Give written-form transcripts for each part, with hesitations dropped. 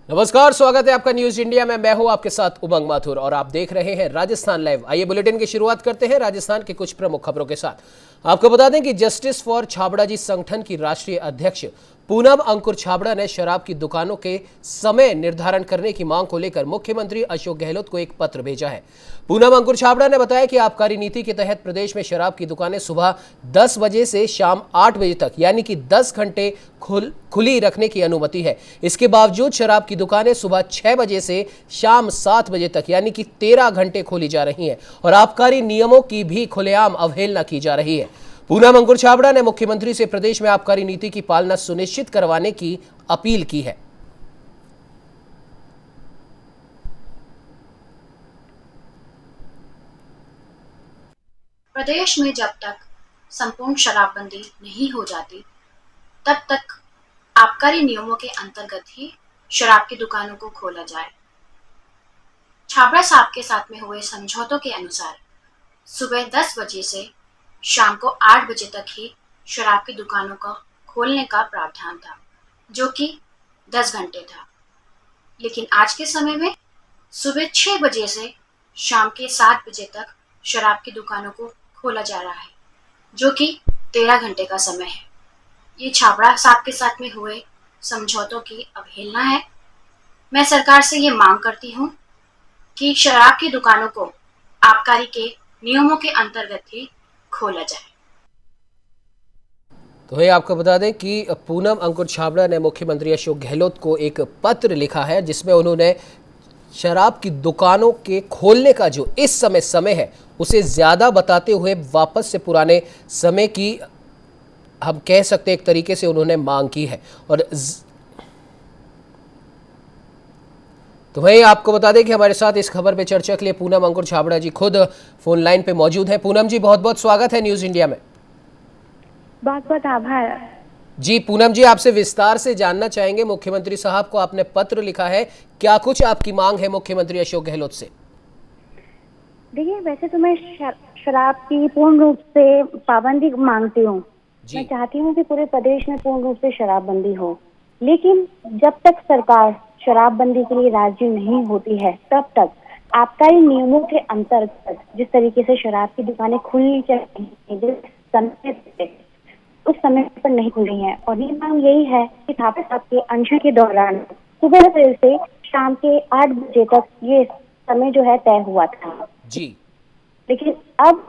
नमस्कार, स्वागत है आपका न्यूज इंडिया में। मैं हूं आपके साथ उमंग माथुर और आप देख रहे हैं राजस्थान लाइव। आइए बुलेटिन की शुरुआत करते हैं राजस्थान के कुछ प्रमुख खबरों के साथ। आपको बता दें कि जस्टिस फॉर छाबड़ा जी संगठन की राष्ट्रीय अध्यक्ष पूनम अंकुर छाबड़ा ने शराब की दुकानों के समय निर्धारण करने की मांग को लेकर मुख्यमंत्री अशोक गहलोत को एक पत्र भेजा है। पूनम अंकुर छाबड़ा ने बताया कि आबकारी नीति के तहत प्रदेश में शराब की दुकानें सुबह 10 बजे से शाम 8 बजे तक यानी कि 10 घंटे खुली रखने की अनुमति है। इसके बावजूद शराब की दुकानें सुबह 6 बजे से शाम 7 बजे तक यानी कि 13 घंटे खोली जा रही हैं और आबकारी नियमों की भी खुलेआम अवहेलना की जा रही है। पूनम अंकुर छाबड़ा ने मुख्यमंत्री से प्रदेश में आबकारी नीति की पालना सुनिश्चित करवाने की अपील की है। प्रदेश में जब तक संपूर्ण शराबबंदी नहीं हो जाती तब तक आबकारी नियमों के अंतर्गत ही शराब की दुकानों को खोला जाए। छाबड़ा साहब के साथ में हुए समझौतों के अनुसार सुबह 10 बजे से शाम को 8 बजे तक ही शराब की दुकानों को खोलने का प्रावधान था, जो कि 10 घंटे था। लेकिन आज के समय में सुबह 6 बजे से शाम के 7 बजे तक शराब की दुकानों को खोला जा रहा है, जो कि 13 घंटे का समय है। ये छाबड़ा साहब के साथ में हुए समझौतों की अवहेलना है। मैं सरकार से ये मांग करती हूँ कि शराब की दुकानों को आबकारी के नियमों के अंतर्गत ही खोला जाए। तो ये आपको बता दें कि पूनम अंकुर छाबड़ा ने मुख्यमंत्री अशोक गहलोत को एक पत्र लिखा है जिसमें उन्होंने शराब की दुकानों के खोलने का जो इस समय है उसे ज्यादा बताते हुए वापस से पुराने समय की हम कह सकते हैं एक तरीके से उन्होंने मांग की है। और तो वही आपको बता दें कि हमारे साथ इस खबर पे चर्चा के लिए पूनम अंकुर छाबड़ा जी खुद फोन लाइन पे मौजूद हैं। पूनम जी, बहुत बहुत स्वागत है न्यूज इंडिया में। बहुत बहुत आभार। जी पूनम जी, आपसे विस्तार से जानना चाहेंगे, मुख्यमंत्री साहब को आपने पत्र लिखा है, क्या कुछ आपकी मांग है मुख्यमंत्री अशोक गहलोत से? देखिए, वैसे तो मैं शराब की पूर्ण रूप से पाबंदी मांगती हूँ। मैं चाहती हूँ कि पूरे प्रदेश में पूर्ण रूप से शराबबंदी हो, लेकिन जब तक सरकार शराबबंदी के लिए राजी नहीं होती है तब तक आबकारी नियमों के अंतर्गत जिस तरीके से शराब की दुकानें खुलनी चाहिए जिस समय पे, उस समय पर नहीं खुल रही है। और ये मांग यही है कि छाबड़ा साहब के अनशन के दौरान सुबह से शाम के 8 बजे तक ये समय जो है तय हुआ था जी, लेकिन अब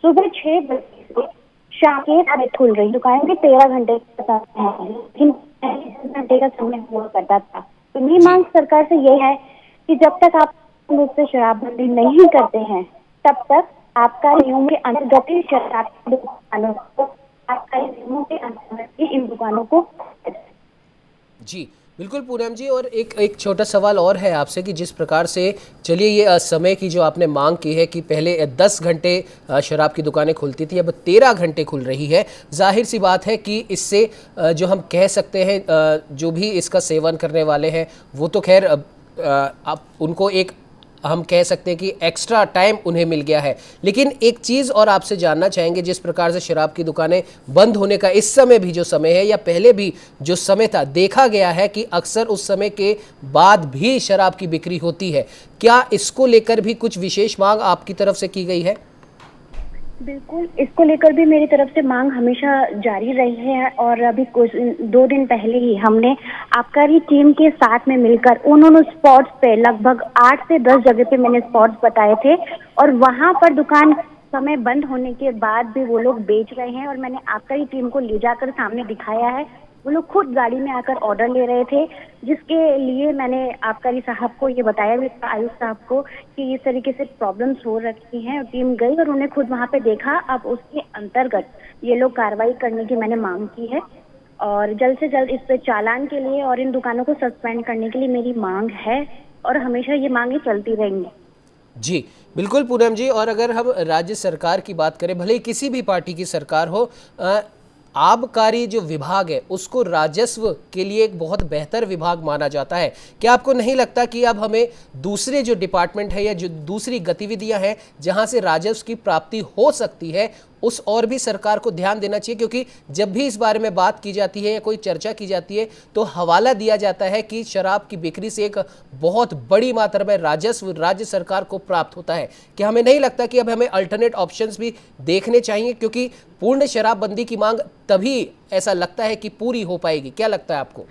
सुबह 6 बजे से शाम के 8 बजे खुल रही दुकानों के 13 घंटे का समय है, लेकिन 10 घंटे का समय हुआ करता था। तो मेरी मांग सरकार से ये है कि जब तक आप रूप से शराबबंदी नहीं करते हैं तब तक आपका नियमों के अंतर्गत ही शराब की दुकानों को इन दुकानों को। जी बिल्कुल पूनम जी, और एक छोटा सवाल और है आपसे कि जिस प्रकार से चलिए ये समय की जो आपने मांग की है कि पहले 10 घंटे शराब की दुकानें खुलती थी, अब 13 घंटे खुल रही है। जाहिर सी बात है कि इससे जो हम कह सकते हैं जो भी इसका सेवन करने वाले हैं वो तो खैर आप उनको एक हम कह सकते हैं कि एक्स्ट्रा टाइम उन्हें मिल गया है। लेकिन एक चीज़ और आपसे जानना चाहेंगे, जिस प्रकार से शराब की दुकानें बंद होने का इस समय भी जो समय है या पहले भी जो समय था, देखा गया है कि अक्सर उस समय के बाद भी शराब की बिक्री होती है। क्या इसको लेकर भी कुछ विशेष मांग आपकी तरफ से की गई है? बिल्कुल, इसको लेकर भी मेरी तरफ से मांग हमेशा जारी रही है और अभी कुछ 2 दिन पहले ही हमने आबकारी टीम के साथ में मिलकर उन्होंने स्पॉट्स पे लगभग 8 से 10 जगह पे मैंने स्पॉट्स बताए थे और वहां पर दुकान समय बंद होने के बाद भी वो लोग बेच रहे हैं और मैंने आबकारी टीम को ले जाकर सामने दिखाया है। वो लोग खुद गाड़ी में आकर ऑर्डर ले रहे थे, जिसके लिए मैंने आबकारी साहब को ये बताया भी, आयुक्त साहब को, कि इस तरीके से प्रॉब्लम्स हो रखी हैं। टीम गई और उन्हें खुद वहां पे देखा। अब उसके अंतर्गत ये लोग कार्रवाई करने की मैंने मांग की है और जल्द से जल्द इस पे चालान के लिए और इन दुकानों को सस्पेंड करने के लिए मेरी मांग है और हमेशा ये मांगे चलती रहेंगी। जी बिल्कुल पूनम जी, और अगर हम राज्य सरकार की बात करें, भले ही किसी भी पार्टी की सरकार हो, आबकारी जो विभाग है उसको राजस्व के लिए एक बहुत बेहतर विभाग माना जाता है। क्या आपको नहीं लगता कि अब हमें दूसरे जो डिपार्टमेंट है या जो दूसरी गतिविधियां हैं जहां से राजस्व की प्राप्ति हो सकती है उस और भी सरकार को ध्यान देना चाहिए, क्योंकि जब भी इस बारे में बात की जाती है या कोई चर्चा की जाती है तो हवाला दिया जाता है कि शराब की बिक्री से एक बहुत बड़ी मात्रा में राजस्व राज्य सरकार को प्राप्त होता है। कि हमें नहीं लगता कि अब हमें अल्टरनेट ऑप्शंस भी देखने चाहिए, क्योंकि पूर्ण शराबबंदी की मांग तभी ऐसा लगता है कि पूरी हो पाएगी। क्या लगता है आपको?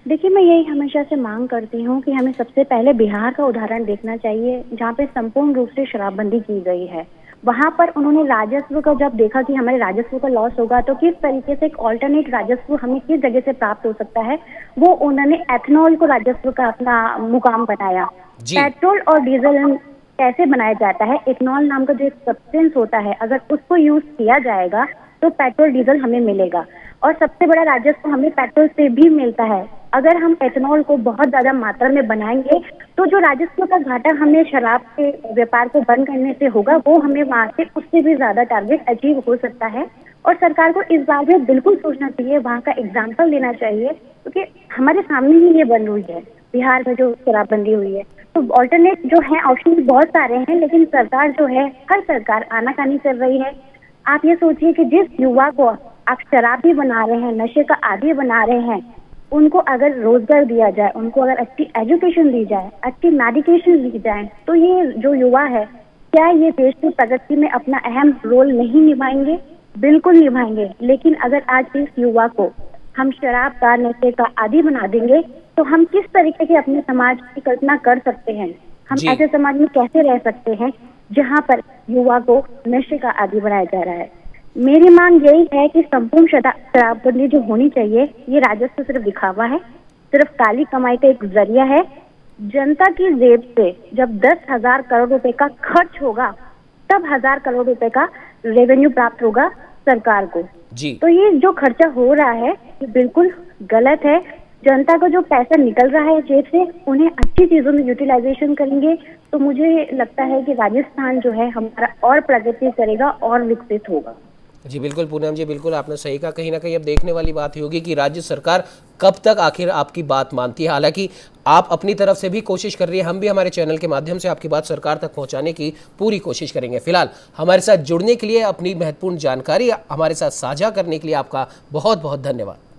देखिए, मैं यही हमेशा से मांग करती हूँ कि हमें सबसे पहले बिहार का उदाहरण देखना चाहिए, जहाँ पे संपूर्ण रूप से शराबबंदी की गई है। वहाँ पर उन्होंने राजस्व का जब देखा कि हमारे राजस्व का लॉस होगा, तो किस तरीके से एक ऑल्टरनेट राजस्व हमें किस जगह से प्राप्त हो सकता है, वो उन्होंने एथनॉल को राजस्व का अपना मुकाम बनाया। पेट्रोल और डीजल कैसे बनाया जाता है? इथेनॉल नाम का जो एक सब्सटेंस होता है, अगर उसको यूज किया जाएगा तो पेट्रोल डीजल हमें मिलेगा, और सबसे बड़ा राजस्व हमें पेट्रोल से भी मिलता है। अगर हम एथेनॉल को बहुत ज्यादा मात्रा में बनाएंगे तो जो राजस्व का घाटा हमें शराब के व्यापार को बंद करने से होगा, वो हमें वहां से उससे भी ज्यादा टारगेट अचीव हो सकता है। और सरकार को इस बारे में बिल्कुल सोचना चाहिए, वहाँ का एग्जाम्पल लेना चाहिए, क्योंकि हमारे सामने ही ये बंद हुई है बिहार में जो शराबबंदी हुई है। तो ऑल्टरनेट जो है ऑप्शन बहुत सारे हैं, लेकिन सरकार जो है, हर सरकार आनाकानी कर रही है। आप ये सोचिए कि जिस युवा को आप शराबी बना रहे हैं, नशे का आदी बना रहे हैं, उनको अगर रोजगार दिया जाए, उनको अगर अच्छी एजुकेशन दी जाए, अच्छी मेडिकेशन दी जाए, तो ये जो युवा है, क्या ये देश की प्रगति में अपना अहम रोल नहीं निभाएंगे? बिल्कुल निभाएंगे। लेकिन अगर आज इस युवा को हम शराब का, नशे का आदी बना देंगे, तो हम किस तरीके के अपने समाज की कल्पना कर सकते हैं? हम ऐसे समाज में कैसे रह सकते हैं जहाँ पर युवा को नशे का आदी बनाया जा रहा है? मेरी मांग यही है कि संपूर्ण शराबबंदी जो होनी चाहिए, ये राजस्व सिर्फ दिखावा है, सिर्फ काली कमाई का एक जरिया है। जनता की जेब से जब 10,000 करोड़ रुपए का खर्च होगा, तब 1,000 करोड़ रुपए का रेवेन्यू प्राप्त होगा सरकार को। तो ये जो खर्चा हो रहा है, ये बिल्कुल गलत है। जनता का जो पैसा निकल रहा है जेब से, उन्हें अच्छी चीजों में यूटिलाइजेशन करेंगे तो मुझे लगता है कि राजस्थान जो है हमारा और प्रगति करेगा और विकसित होगा। जी बिल्कुल पूनम जी, बिल्कुल आपने सही कहा। कहीं ना कहीं अब देखने वाली बात होगी कि राज्य सरकार कब तक आखिर आपकी बात मानती है। हालांकि आप अपनी तरफ से भी कोशिश कर रही है, हम भी हमारे चैनल के माध्यम से आपकी बात सरकार तक पहुंचाने की पूरी कोशिश करेंगे। फिलहाल हमारे साथ जुड़ने के लिए, अपनी महत्वपूर्ण जानकारी हमारे साथ साझा करने के लिए आपका बहुत बहुत धन्यवाद।